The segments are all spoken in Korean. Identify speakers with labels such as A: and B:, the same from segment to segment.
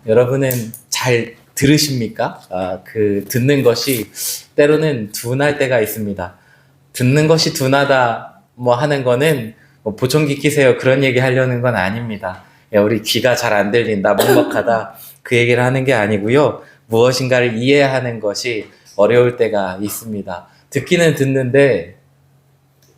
A: 여러분은 잘 들으십니까? 그 듣는 것이 때로는 둔할 때가 있습니다. 듣는 것이 둔하다 뭐 하는 거는 뭐 보청기 끼세요 그런 얘기 하려는 건 아닙니다. 야, 우리 귀가 잘 안 들린다, 먹먹하다 그 얘기를 하는 게 아니고요. 무엇인가를 이해하는 것이 어려울 때가 있습니다. 듣기는 듣는데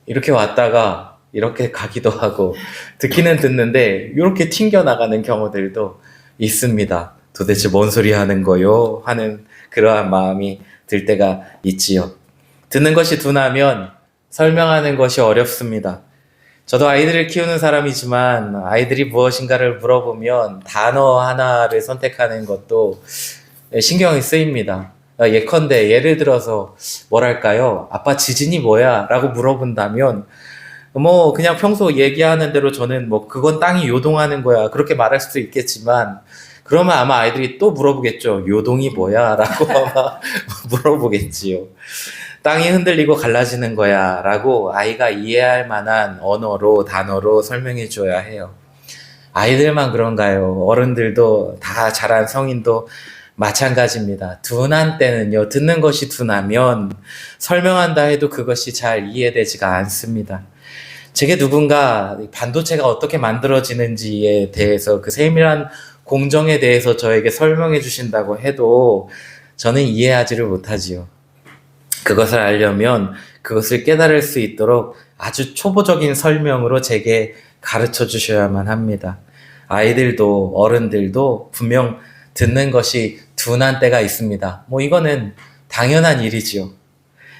A: 이렇게 왔다가 이렇게 가기도 하고, 듣기는 듣는데 이렇게 튕겨나가는 경우들도 있습니다. 도대체 뭔 소리 하는 거요? 하는 그러한 마음이 들 때가 있지요. 듣는 것이 둔하면 설명하는 것이 어렵습니다. 저도 아이들을 키우는 사람이지만 아이들이 무엇인가를 물어보면 단어 하나를 선택하는 것도 신경이 쓰입니다. 예컨대 예를 들어서 뭐랄까요? 아빠 지진이 뭐야? 라고 물어본다면 뭐 그냥 평소 얘기하는 대로 저는 뭐 그건 땅이 요동하는 거야 그렇게 말할 수도 있겠지만, 그러면 아마 아이들이 또 물어보겠죠. 요동이 뭐야? 라고 아마 물어보겠지요. 땅이 흔들리고 갈라지는 거야 라고 아이가 이해할 만한 언어로, 단어로 설명해 줘야 해요. 아이들만 그런가요? 어른들도 다 자란 성인도 마찬가지입니다. 둔한 때는요, 듣는 것이 둔하면 설명한다 해도 그것이 잘 이해되지가 않습니다. 제게 누군가 반도체가 어떻게 만들어지는지에 대해서, 그 세밀한 공정에 대해서 저에게 설명해 주신다고 해도 저는 이해하지를 못하지요. 그것을 알려면 그것을 깨달을 수 있도록 아주 초보적인 설명으로 제게 가르쳐 주셔야만 합니다. 아이들도 어른들도 분명 듣는 것이 둔한 때가 있습니다. 뭐 이거는 당연한 일이지요.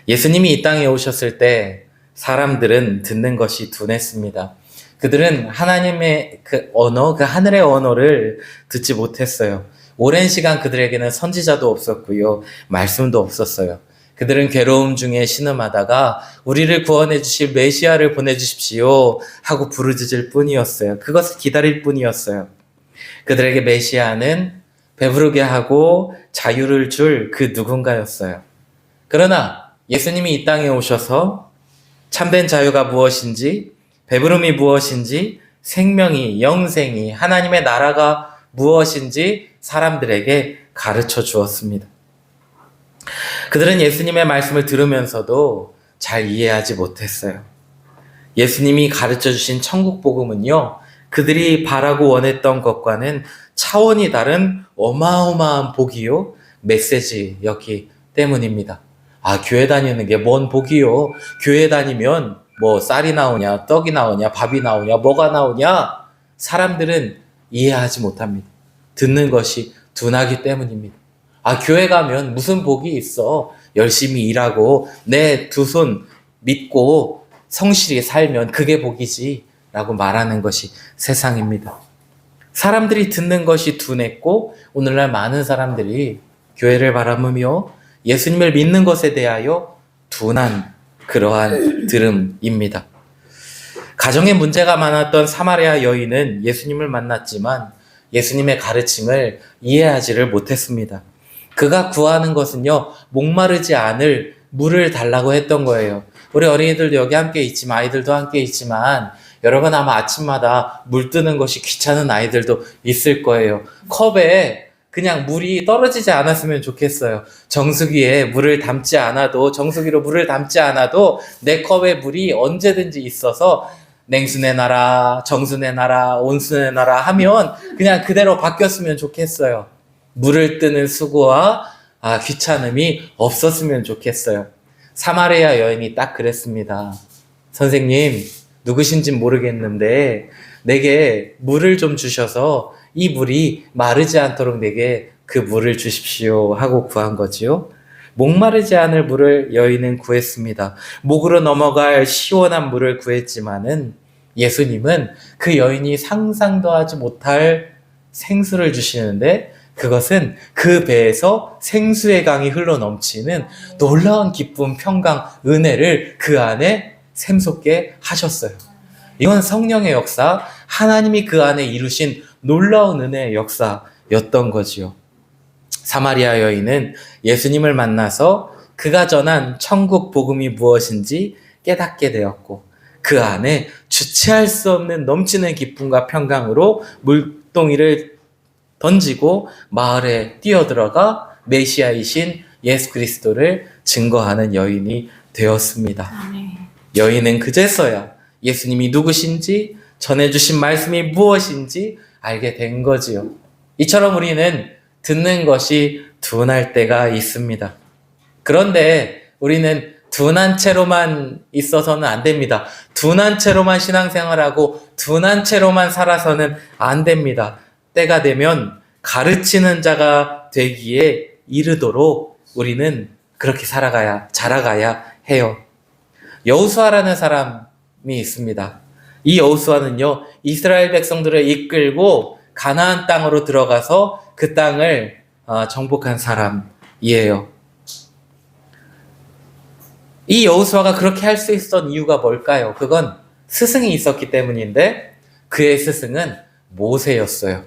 A: 예수님이 이 땅에 오셨을 때 사람들은 듣는 것이 둔했습니다. 그들은 하나님의 그 언어, 그 하늘의 언어를 듣지 못했어요. 오랜 시간 그들에게는 선지자도 없었고요, 말씀도 없었어요. 그들은 괴로움 중에 신음하다가 우리를 구원해 주실 메시아를 보내주십시오 하고 부르짖을 뿐이었어요. 그것을 기다릴 뿐이었어요. 그들에게 메시아는 배부르게 하고 자유를 줄 그 누군가였어요. 그러나 예수님이 이 땅에 오셔서 참된 자유가 무엇인지, 배부름이 무엇인지, 생명이, 영생이, 하나님의 나라가 무엇인지 사람들에게 가르쳐 주었습니다. 그들은 예수님의 말씀을 들으면서도 잘 이해하지 못했어요. 예수님이 가르쳐 주신 천국 복음은요, 그들이 바라고 원했던 것과는 차원이 다른 어마어마한 복이요, 메시지였기 때문입니다. 교회 다니는 게 뭔 복이요? 교회 다니면 뭐 쌀이 나오냐, 떡이 나오냐, 밥이 나오냐, 뭐가 나오냐? 사람들은 이해하지 못합니다. 듣는 것이 둔하기 때문입니다. 교회 가면 무슨 복이 있어? 열심히 일하고 내 두 손 믿고 성실히 살면 그게 복이지 라고 말하는 것이 세상입니다. 사람들이 듣는 것이 둔했고, 오늘날 많은 사람들이 교회를 바라보며 예수님을 믿는 것에 대하여 둔한 그러한 들음입니다. 가정에 문제가 많았던 사마리아 여인은 예수님을 만났지만 예수님의 가르침을 이해하지를 못했습니다. 그가 구하는 것은요, 목마르지 않을 물을 달라고 했던 거예요. 우리 어린이들도 여기 함께 있지만, 아이들도 함께 있지만, 여러분 아마 아침마다 물 뜨는 것이 귀찮은 아이들도 있을 거예요. 컵에 그냥 물이 떨어지지 않았으면 좋겠어요. 정수기에 물을 담지 않아도, 정수기로 물을 담지 않아도 내 컵에 물이 언제든지 있어서 냉수 내놔라, 정수 내놔라, 온수 내놔라 하면 그냥 그대로 바뀌었으면 좋겠어요. 물을 뜨는 수고와 귀찮음이 없었으면 좋겠어요. 사마리아 여인이 딱 그랬습니다. 선생님, 누구신진 모르겠는데 내게 물을 좀 주셔서 이 물이 마르지 않도록 내게 그 물을 주십시오 하고 구한 거지요. 목마르지 않을 물을 여인은 구했습니다. 목으로 넘어갈 시원한 물을 구했지만은 예수님은 그 여인이 상상도 하지 못할 생수를 주시는데, 그것은 그 배에서 생수의 강이 흘러넘치는 놀라운 기쁨, 평강, 은혜를 그 안에 샘솟게 하셨어요. 이건 성령의 역사, 하나님이 그 안에 이루신 놀라운 은혜의 역사였던 거지요. 사마리아 여인은 예수님을 만나서 그가 전한 천국 복음이 무엇인지 깨닫게 되었고, 그 안에 주체할 수 없는 넘치는 기쁨과 평강으로 물동이를 던지고 마을에 뛰어들어가 메시아이신 예수 그리스도를 증거하는 여인이 되었습니다. 여인은 그제서야 예수님이 누구신지, 전해주신 말씀이 무엇인지 알게 된 거지요. 이처럼 우리는 듣는 것이 둔할 때가 있습니다. 그런데 우리는 둔한 채로만 있어서는 안 됩니다. 둔한 채로만 신앙생활하고 둔한 채로만 살아서는 안 됩니다. 때가 되면 가르치는 자가 되기에 이르도록 우리는 그렇게 자라가야 해요. 여호수아라는 사람이 있습니다. 이 여호수아는요, 이스라엘 백성들을 이끌고 가나안 땅으로 들어가서 그 땅을 정복한 사람이에요. 이 여호수아가 그렇게 할 수 있었던 이유가 뭘까요? 그건 스승이 있었기 때문인데 그의 스승은 모세였어요.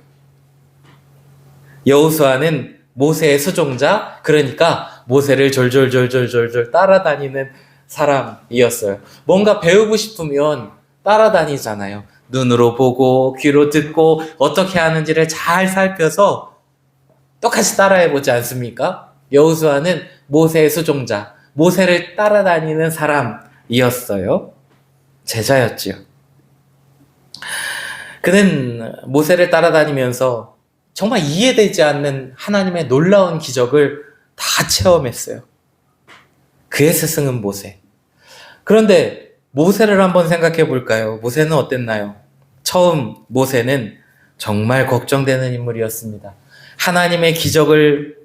A: 여호수아는 모세의 수종자, 그러니까 모세를 졸졸졸졸졸 따라다니는 사람이었어요. 뭔가 배우고 싶으면 따라다니잖아요. 눈으로 보고 귀로 듣고 어떻게 하는지를 잘 살펴서 똑같이 따라해보지 않습니까? 여호수아는 모세의 수종자, 모세를 따라다니는 사람이었어요. 제자였지요. 그는 모세를 따라다니면서 정말 이해되지 않는 하나님의 놀라운 기적을 다 체험했어요. 그의 스승은 모세. 그런데 모세를 한번 생각해 볼까요? 모세는 어땠나요? 처음 모세는 정말 걱정되는 인물이었습니다. 하나님이 기적을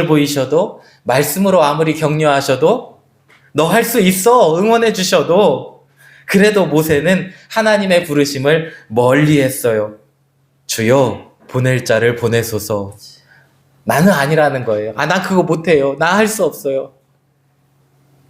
A: 보이셔도, 말씀으로 아무리 격려하셔도, 너 할 수 있어! 응원해 주셔도, 그래도 모세는 하나님의 부르심을 멀리 했어요. 주여, 보낼 자를 보내소서. 나는 아니라는 거예요. 나 그거 못해요. 나 할 수 없어요.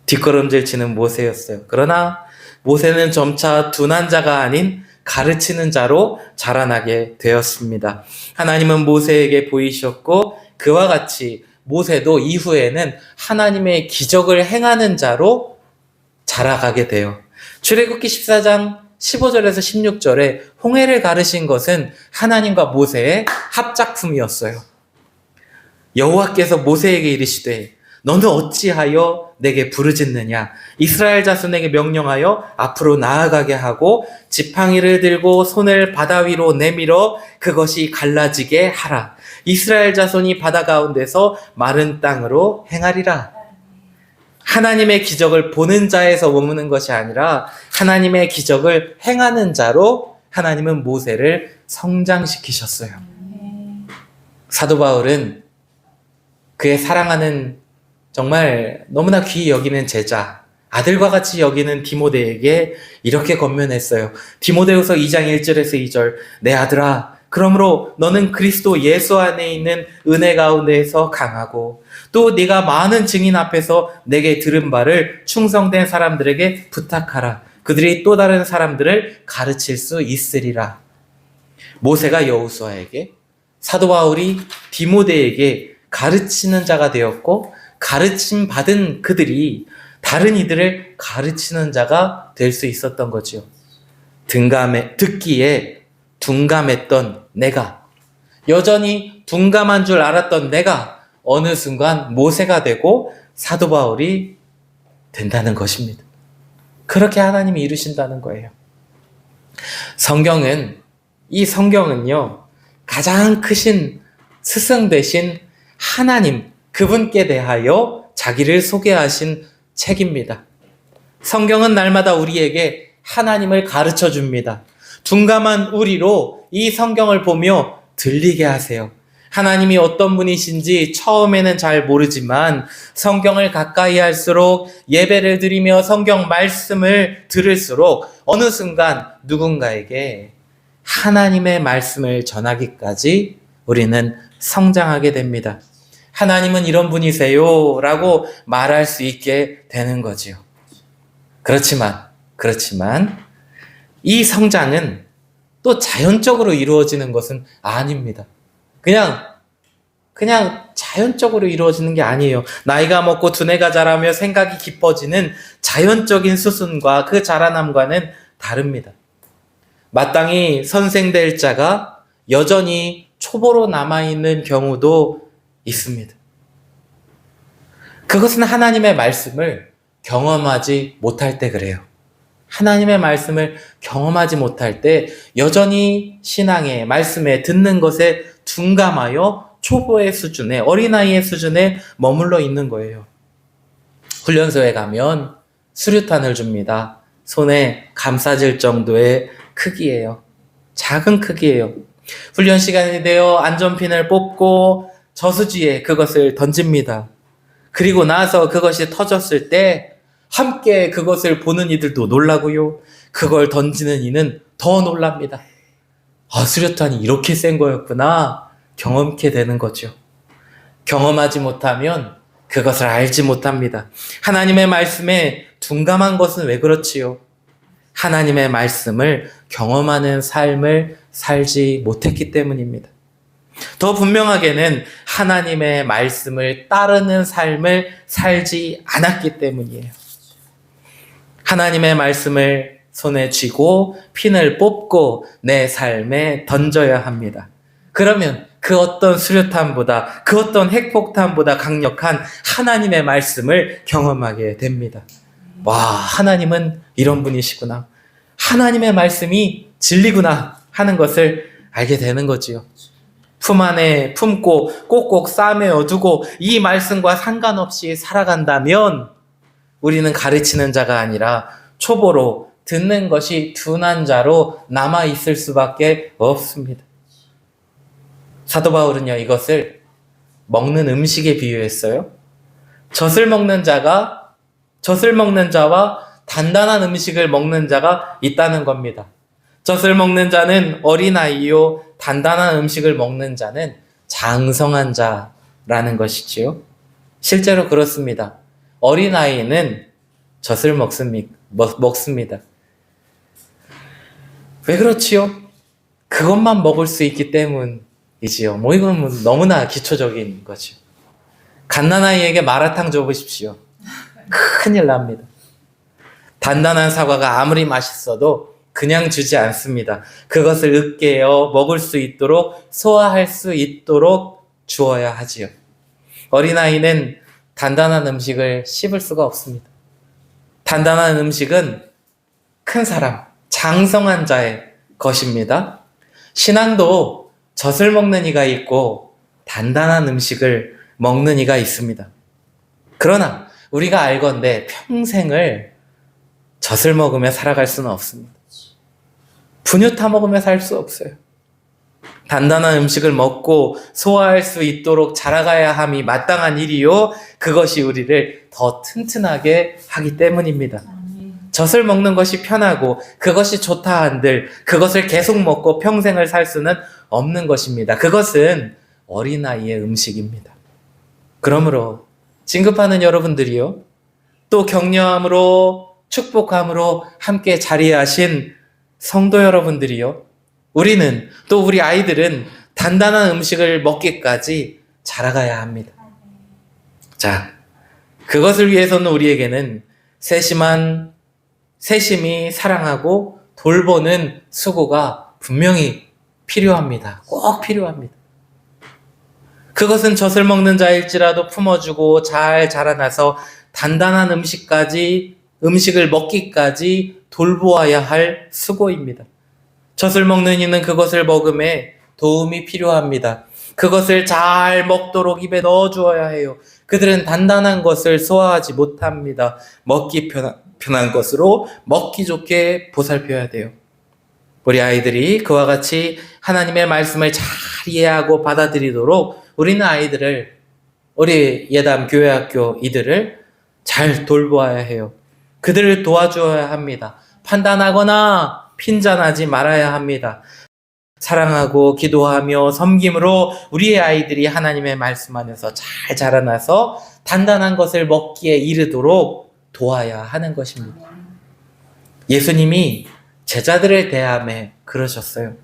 A: 뒷걸음질 치는 모세였어요. 그러나 모세는 점차 둔한 자가 아닌 가르치는 자로 자라나게 되었습니다. 하나님은 모세에게 보이셨고 그와 같이 모세도 이후에는 하나님의 기적을 행하는 자로 자라가게 돼요. 출애굽기 14장 15절에서 16절에 홍해를 가르신 것은 하나님과 모세의 합작품이었어요. 여호와께서 모세에게 이르시되 너는 어찌하여 내게 부르짖느냐? 이스라엘 자손에게 명령하여 앞으로 나아가게 하고 지팡이를 들고 손을 바다 위로 내밀어 그것이 갈라지게 하라. 이스라엘 자손이 바다 가운데서 마른 땅으로 행하리라. 하나님의 기적을 보는 자에서 머무는 것이 아니라 하나님의 기적을 행하는 자로 하나님은 모세를 성장시키셨어요. 사도 바울은 그의 사랑하는 정말 너무나 귀히 여기는 제자, 아들과 같이 여기는 디모데에게 이렇게 권면했어요. 디모데후서 2장 1절에서 2절, 내 아들아, 그러므로 너는 그리스도 예수 안에 있는 은혜 가운데에서 강하고 또 네가 많은 증인 앞에서 내게 들은 바를 충성된 사람들에게 부탁하라. 그들이 또 다른 사람들을 가르칠 수 있으리라. 모세가 여호수아에게, 사도 바울이 디모데에게 가르치는 자가 되었고 가르침 받은 그들이 다른 이들을 가르치는 자가 될 수 있었던 거지요. 듣기에 둔감했던 내가, 여전히 둔감한 줄 알았던 내가 어느 순간 모세가 되고 사도 바울이 된다는 것입니다. 그렇게 하나님이 이루신다는 거예요. 이 성경은요, 가장 크신 스승 되신 하나님, 그분께 대하여 자기를 소개하신 책입니다. 성경은 날마다 우리에게 하나님을 가르쳐 줍니다. 둔감한 우리로 이 성경을 보며 들리게 하세요. 하나님이 어떤 분이신지 처음에는 잘 모르지만 성경을 가까이 할수록, 예배를 드리며 성경 말씀을 들을수록 어느 순간 누군가에게 하나님의 말씀을 전하기까지 우리는 성장하게 됩니다. 하나님은 이런 분이세요 라고 말할 수 있게 되는 거지요. 그렇지만 이 성장은 또 자연적으로 이루어지는 것은 아닙니다. 그냥 자연적으로 이루어지는 게 아니에요. 나이가 먹고 두뇌가 자라며 생각이 깊어지는 자연적인 수순과 그 자라남과는 다릅니다. 마땅히 선생될 자가 여전히 초보로 남아있는 경우도 있습니다. 그것은 하나님의 말씀을 경험하지 못할 때 그래요. 하나님의 말씀을 경험하지 못할 때 여전히 신앙의 말씀에 듣는 것에 둔감하여 초보의 수준에, 어린아이의 수준에 머물러 있는 거예요. 훈련소에 가면 수류탄을 줍니다. 손에 감싸질 정도의 크기예요. 작은 크기예요. 훈련 시간이 되어 안전핀을 뽑고 저수지에 그것을 던집니다. 그리고 나서 그것이 터졌을 때 함께 그것을 보는 이들도 놀라고요. 그걸 던지는 이는 더 놀랍니다. 아, 수류탄이 이렇게 센 거였구나. 경험케 되는 거죠. 경험하지 못하면 그것을 알지 못합니다. 하나님의 말씀에 둔감한 것은 왜 그렇지요? 하나님의 말씀을 경험하는 삶을 살지 못했기 때문입니다. 더 분명하게는 하나님의 말씀을 따르는 삶을 살지 않았기 때문이에요. 하나님의 말씀을 손에 쥐고 핀을 뽑고 내 삶에 던져야 합니다. 그러면 그 어떤 수류탄보다, 그 어떤 핵폭탄보다 강력한 하나님의 말씀을 경험하게 됩니다. 와, 하나님은 이런 분이시구나. 하나님의 말씀이 진리구나 하는 것을 알게 되는 거지요. 품 안에 품고 꼭꼭 싸매어 두고 이 말씀과 상관없이 살아간다면 우리는 가르치는 자가 아니라 초보로 듣는 것이 둔한 자로 남아있을 수밖에 없습니다. 사도 바울은요, 이것을 먹는 음식에 비유했어요. 젖을 먹는 자와 단단한 음식을 먹는 자가 있다는 겁니다. 젖을 먹는 자는 어린아이요, 단단한 음식을 먹는 자는 장성한 자라는 것이지요. 실제로 그렇습니다. 어린아이는 젖을 먹습니다. 왜 그렇지요? 그것만 먹을 수 있기 때문이지요. 이건 너무나 기초적인 거죠. 갓난아이에게 마라탕 줘보십시오. 큰일 납니다. 단단한 사과가 아무리 맛있어도 그냥 주지 않습니다. 그것을 으깨어 먹을 수 있도록, 소화할 수 있도록 주어야 하지요. 어린아이는 단단한 음식을 씹을 수가 없습니다. 단단한 음식은 큰 사람, 장성한 자의 것입니다. 신앙도 젖을 먹는 이가 있고 단단한 음식을 먹는 이가 있습니다. 그러나 우리가 알건대 평생을 젖을 먹으며 살아갈 수는 없습니다. 분유 타 먹으며 살 수 없어요. 단단한 음식을 먹고 소화할 수 있도록 자라가야 함이 마땅한 일이요. 그것이 우리를 더 튼튼하게 하기 때문입니다. 젖을 먹는 것이 편하고 그것이 좋다 한들 그것을 계속 먹고 평생을 살 수는 없는 것입니다. 그것은 어린아이의 음식입니다. 그러므로 진급하는 여러분들이요, 또 격려함으로 축복함으로 함께 자리하신 성도 여러분들이요, 우리는 또 우리 아이들은 단단한 음식을 먹기까지 자라가야 합니다. 자, 그것을 위해서는 우리에게는 세심히 사랑하고 돌보는 수고가 분명히 필요합니다. 꼭 필요합니다. 그것은 젖을 먹는 자일지라도 품어주고 잘 자라나서 단단한 음식을 먹기까지 돌보아야 할 수고입니다. 젖을 먹는 이는 그것을 먹음에 도움이 필요합니다. 그것을 잘 먹도록 입에 넣어주어야 해요. 그들은 단단한 것을 소화하지 못합니다. 먹기 편한 것으로 먹기 좋게 보살펴야 돼요. 우리 아이들이 그와 같이 하나님의 말씀을 잘 이해하고 받아들이도록 우리는 아이들을, 우리 예담 교회학교 이들을 잘 돌보아야 해요. 그들을 도와주어야 합니다. 판단하거나 핀잔하지 말아야 합니다. 사랑하고 기도하며 섬김으로 우리의 아이들이 하나님의 말씀 안에서 잘 자라나서 단단한 것을 먹기에 이르도록 도와야 하는 것입니다. 예수님이 제자들을 대함에 그러셨어요.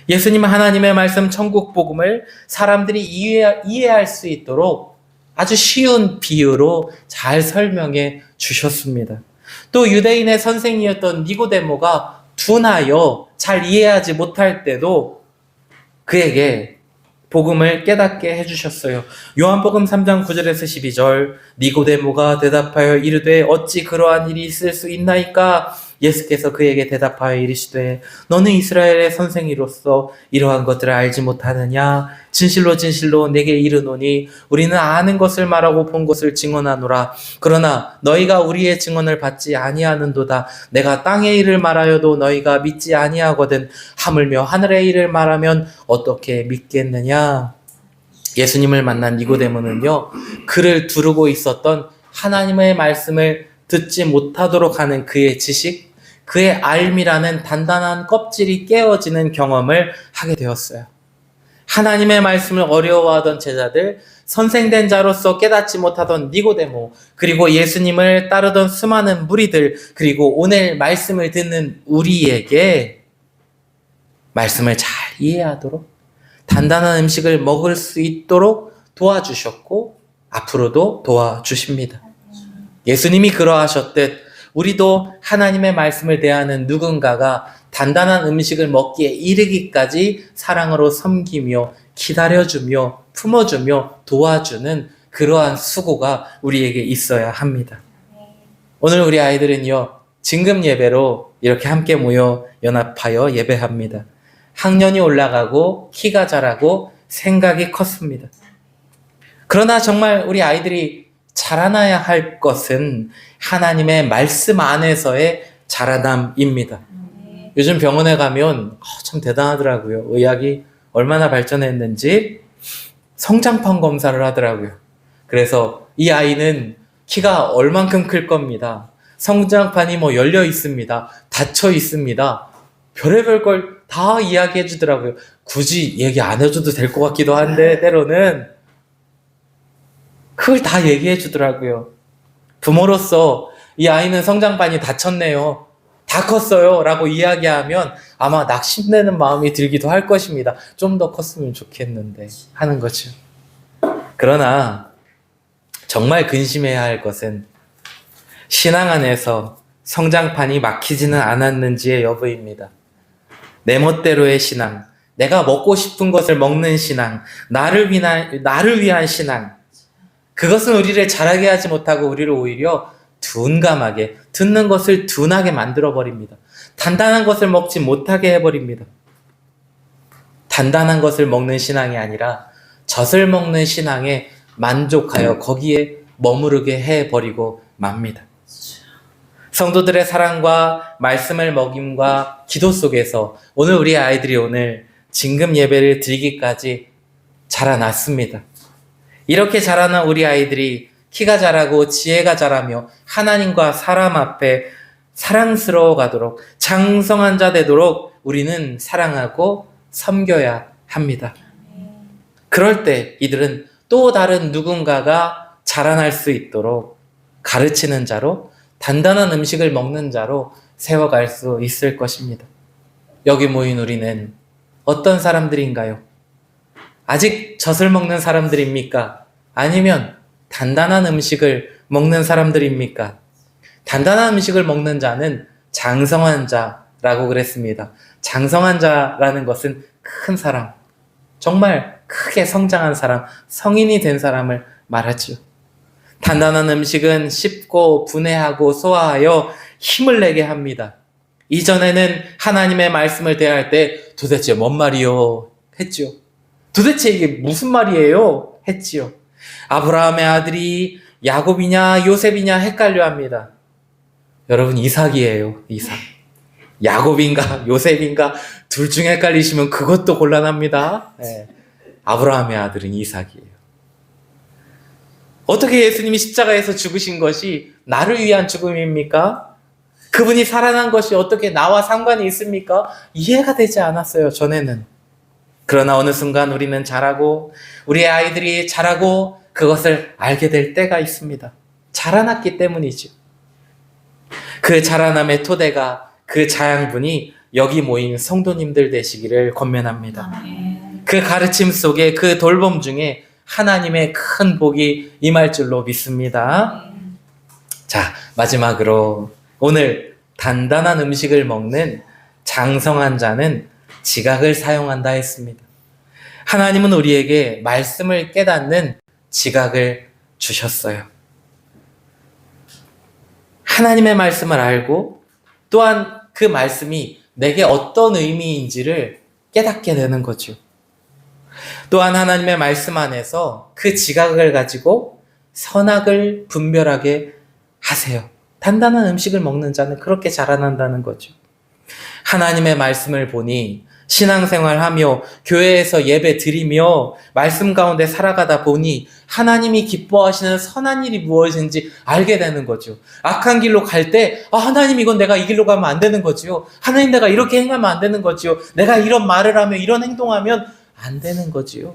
A: 예수님은 하나님의 말씀 천국 복음을 사람들이 이해할 수 있도록 아주 쉬운 비유로 잘 설명해 주셨습니다. 또 유대인의 선생이었던 니고데모가 둔하여 잘 이해하지 못할 때도 그에게 복음을 깨닫게 해주셨어요. 요한복음 3장 9절에서 12절 니고데모가 대답하여 이르되 어찌 그러한 일이 있을 수 있나이까? 예수께서 그에게 대답하여 이르시되 너는 이스라엘의 선생이로서 이러한 것들을 알지 못하느냐? 진실로 진실로 내게 이르노니 우리는 아는 것을 말하고 본 것을 증언하노라. 그러나 너희가 우리의 증언을 받지 아니하는도다. 내가 땅의 일을 말하여도 너희가 믿지 아니하거든. 하물며 하늘의 일을 말하면 어떻게 믿겠느냐? 예수님을 만난 니고데모는요, 그를 두르고 있었던 하나님의 말씀을 듣지 못하도록 하는 그의 지식, 그의 알미라는 단단한 껍질이 깨어지는 경험을 하게 되었어요. 하나님의 말씀을 어려워하던 제자들, 선생된 자로서 깨닫지 못하던 니고데모, 그리고 예수님을 따르던 수많은 무리들, 그리고 오늘 말씀을 듣는 우리에게 말씀을 잘 이해하도록 단단한 음식을 먹을 수 있도록 도와주셨고 앞으로도 도와주십니다. 예수님이 그러하셨듯 우리도 하나님의 말씀을 대하는 누군가가 단단한 음식을 먹기에 이르기까지 사랑으로 섬기며 기다려주며 품어주며 도와주는 그러한 수고가 우리에게 있어야 합니다. 오늘 우리 아이들은요, 진금 예배로 이렇게 함께 모여 연합하여 예배합니다. 학년이 올라가고 키가 자라고 생각이 컸습니다. 그러나 정말 우리 아이들이 자라나야 할 것은 하나님의 말씀 안에서의 자라남입니다. 요즘 병원에 가면 참 대단하더라고요. 의학이 얼마나 발전했는지 성장판 검사를 하더라고요. 그래서 이 아이는 키가 얼만큼 클 겁니다. 성장판이 열려 있습니다. 닫혀 있습니다. 별의별 걸 다 이야기해 주더라고요. 굳이 얘기 안 해줘도 될 것 같기도 한데 때로는 그걸 다 얘기해 주더라고요. 부모로서 이 아이는 성장판이 닫혔네요. 다 컸어요. 라고 이야기하면 아마 낙심되는 마음이 들기도 할 것입니다. 좀 더 컸으면 좋겠는데 하는 거죠. 그러나 정말 근심해야 할 것은 신앙 안에서 성장판이 막히지는 않았는지의 여부입니다. 내 멋대로의 신앙, 내가 먹고 싶은 것을 먹는 신앙, 나를 위한 신앙, 그것은 우리를 자라게 하지 못하고 우리를 오히려 둔감하게, 듣는 것을 둔하게 만들어버립니다. 단단한 것을 먹지 못하게 해버립니다. 단단한 것을 먹는 신앙이 아니라 젖을 먹는 신앙에 만족하여 거기에 머무르게 해버리고 맙니다. 성도들의 사랑과 말씀을 먹임과 기도 속에서 오늘 우리 아이들이 오늘 진금 예배를 드리기까지 자라났습니다. 이렇게 자라난 우리 아이들이 키가 자라고 지혜가 자라며 하나님과 사람 앞에 사랑스러워 가도록 장성한 자 되도록 우리는 사랑하고 섬겨야 합니다. 그럴 때 이들은 또 다른 누군가가 자라날 수 있도록 가르치는 자로, 단단한 음식을 먹는 자로 세워갈 수 있을 것입니다. 여기 모인 우리는 어떤 사람들인가요? 아직 젖을 먹는 사람들입니까? 아니면 단단한 음식을 먹는 사람들입니까? 단단한 음식을 먹는 자는 장성한 자라고 그랬습니다. 장성한 자라는 것은 큰 사람, 정말 크게 성장한 사람, 성인이 된 사람을 말하죠. 단단한 음식은 씹고 분해하고 소화하여 힘을 내게 합니다. 이전에는 하나님의 말씀을 대할 때 도대체 뭔 말이요? 했죠. 도대체 이게 무슨 말이에요? 했지요. 아브라함의 아들이 야곱이냐 요셉이냐 헷갈려 합니다. 여러분, 이삭이에요. 이삭. 야곱인가 요셉인가 둘 중에 헷갈리시면 그것도 곤란합니다. 네. 아브라함의 아들은 이삭이에요. 어떻게 예수님이 십자가에서 죽으신 것이 나를 위한 죽음입니까? 그분이 살아난 것이 어떻게 나와 상관이 있습니까? 이해가 되지 않았어요, 전에는. 그러나 어느 순간 우리는 자라고 우리의 아이들이 자라고 그것을 알게 될 때가 있습니다. 자라났기 때문이죠. 그 자라남의 토대가, 그 자양분이 여기 모인 성도님들 되시기를 권면합니다. 그 가르침 속에, 그 돌봄 중에 하나님의 큰 복이 임할 줄로 믿습니다. 자, 마지막으로 오늘 단단한 음식을 먹는 장성한 자는 지각을 사용한다 했습니다. 하나님은 우리에게 말씀을 깨닫는 지각을 주셨어요. 하나님의 말씀을 알고 또한 그 말씀이 내게 어떤 의미인지를 깨닫게 되는 거죠. 또한 하나님의 말씀 안에서 그 지각을 가지고 선악을 분별하게 하세요. 단단한 음식을 먹는 자는 그렇게 자라난다는 거죠. 하나님의 말씀을 보니 신앙생활하며 교회에서 예배 드리며 말씀 가운데 살아가다 보니 하나님이 기뻐하시는 선한 일이 무엇인지 알게 되는 거죠. 악한 길로 갈 때 하나님 이건 내가 이 길로 가면 안 되는 거지요. 하나님 내가 이렇게 행하면 안 되는 거지요. 내가 이런 말을 하며 이런 행동하면 안 되는 거지요.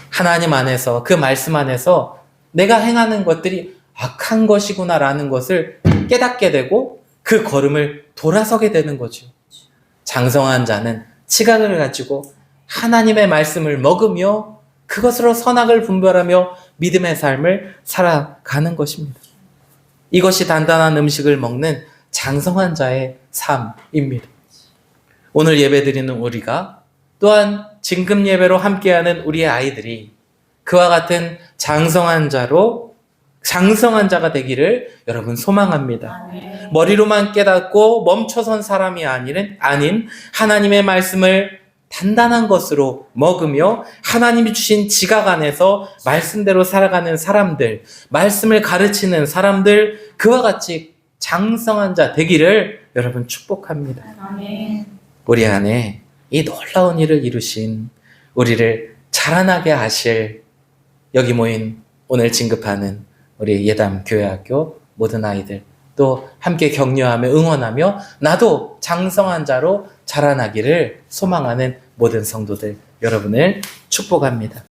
A: 하나님 안에서 그 말씀 안에서 내가 행하는 것들이 악한 것이구나라는 것을 깨닫게 되고 그 걸음을 돌아서게 되는 거죠. 장성한 자는 지각을 가지고 하나님의 말씀을 먹으며 그것으로 선악을 분별하며 믿음의 삶을 살아가는 것입니다. 이것이 단단한 음식을 먹는 장성한 자의 삶입니다. 오늘 예배드리는 우리가 또한 진금 예배로 함께하는 우리의 아이들이 그와 같은 장성한 자가 되기를 여러분 소망합니다. 머리로만 깨닫고 멈춰선 사람이 아닌 하나님의 말씀을 단단한 것으로 먹으며 하나님이 주신 지각 안에서 말씀대로 살아가는 사람들, 말씀을 가르치는 사람들, 그와 같이 장성한 자 되기를 여러분 축복합니다. 우리 안에 이 놀라운 일을 이루신 우리를 자라나게 하실 여기 모인 오늘 진급하는 우리 예담 교회학교 모든 아이들 또 함께 격려하며 응원하며 나도 장성한 자로 자라나기를 소망하는 모든 성도들 여러분을 축복합니다.